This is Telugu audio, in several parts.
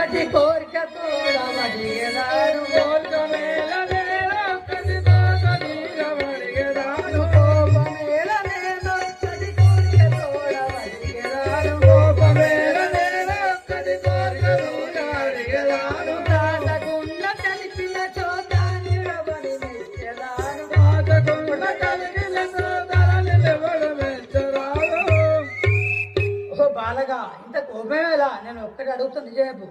ఒక్కటి కోరిక తోడవడిగెదాను కోరిక మేల నేను ఒక్కటి తోడవడిగెదాను కోపమేల నేను ఒక్కటి కోరిక తోడవడిగెదాను కోపమేల నేను ఒక్కటి కోరిక తోడవడిగెదాను తాతగుండ కలిపిన చోట నిలబడి మెచ్చెదాను తాతగుండ కలిపిన చోట నిలబడి మెచ్చెదాను. ఓ బాలగా ఇంత కోపమేలా నేను ఒక్కటి అడుగుతుంది చెప్పు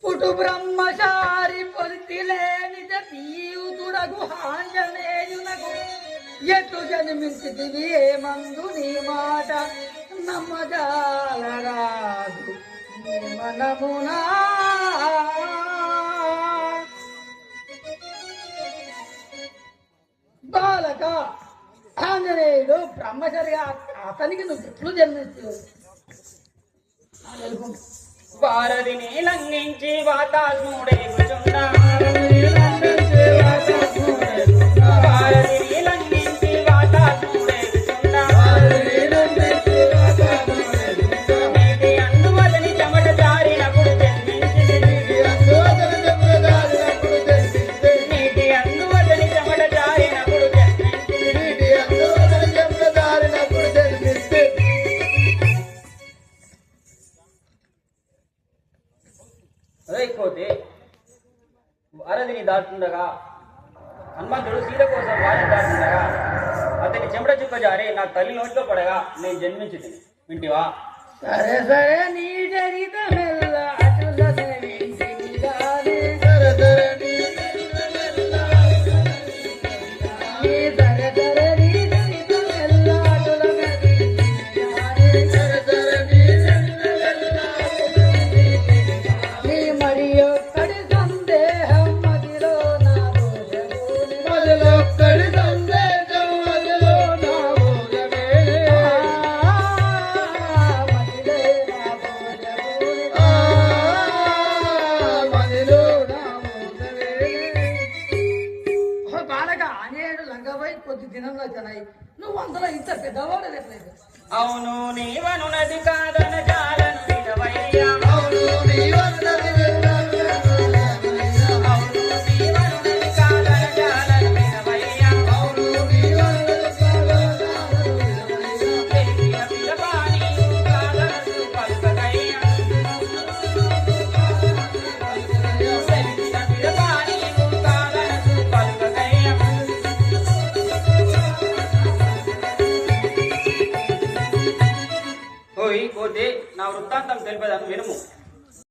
పుటు బ్రహ్మచారి పొలితిలేనిద పీయుతుడగు ఆంజనేయునకు ఎటు జన్మించితివి ఏమందు నీ మాట నమ్మజాలరాదు నీ మనమునా బాలక ఆంజనేయుడు బ్రహ్మచారిగా అతనికి నువ్వు ఎట్లు జన్మించు వారధిని లంఘించి వాతాత్ముడేగుచున్నా వారధిని లంఘించి వాతాత్ముడేగుచున్నా నీటి అందువదని చెమట జారినప్పుడు జన్మించింది నీటి అందువదని చెమట జారినప్పుడు అదైపోతే వారధిని దాటుండగా హనుమంతుడు సీత కోసం వారిని దాటుండగా అతని చెమట చుక్క జారి నా తల్లి నోట్లో పడగా నేను జన్మించింది వింటివా? సరే సరే నీ చరితమెల్ల అటుల సేవించిని గాని సరే సరే నీ నీ సరే సరే నీ చరితమెల్ల అటుల సేవించిని గాని సరే సరే నీ నీ మరి ఒక్కడి సందేహం మదిలో నా దోషముని మొదలొక్కడి సందేశం మొదలు నా భోజమే మదిలే నా దోషముని మదిలో నా భోజమే. ఓ బాలక అనేడు లంగవై కొద్ది దినంలో జనాయి నువ్వు అందులో ఇంత పెద్దవాడు ఎట్లేదు అవును నీవను నది కాదన చాలను వినవయ్యా అవును నీవన్నది విన్నాను అవును నీవను నది కాదన చాలను వినవయ్యా అవును నీవన్నది తెలిపిన పిలపాని కాదనసు పలుకగయ్యా తెలిపిన పిలపాని కాదనసు పలుకగయ్యా ఓయ్ కోతే నా వృత్తాంతం తెలిపేదాన్ని వినుము.